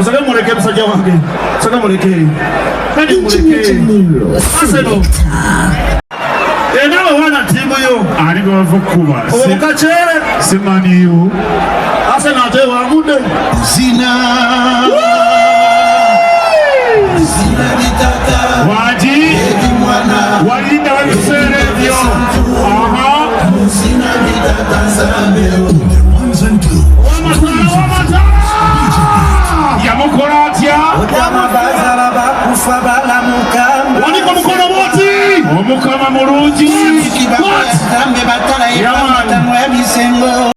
Asante mwelekee msajia wangu. Asante mwelekee. Nani mwelekee? Asante. Enawe wana timu yo. Arigo vakuba. Omukache. Simani yo. Asante ate wangude. Zina. Zina ditata. Waji. Walinda wabiserebyo. Aha. Zina ditata sabelo. Ones and two. Yamukoratya. Yamabazala bakufa balamukamba. Waniko mukono moti. Omukama mulungi. Zambe batala yamata mwebisengo.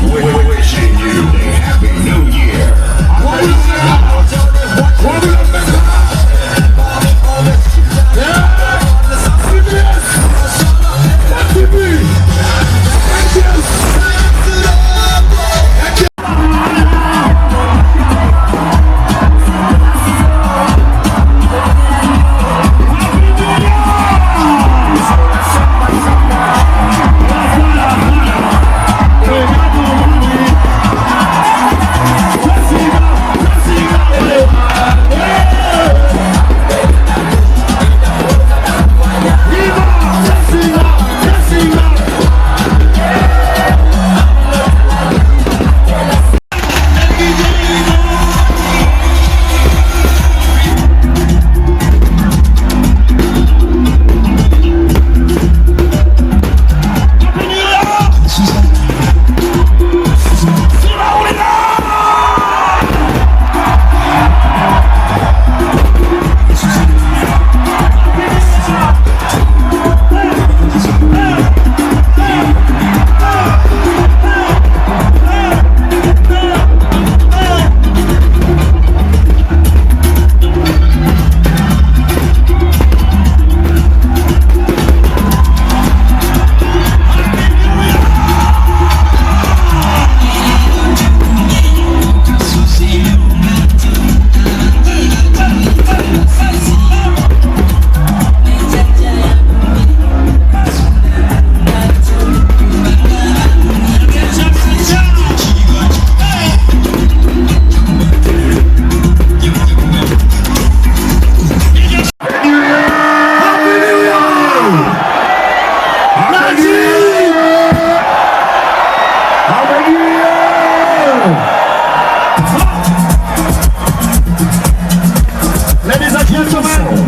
Wishing you a happy new year. Ladies and gentlemen.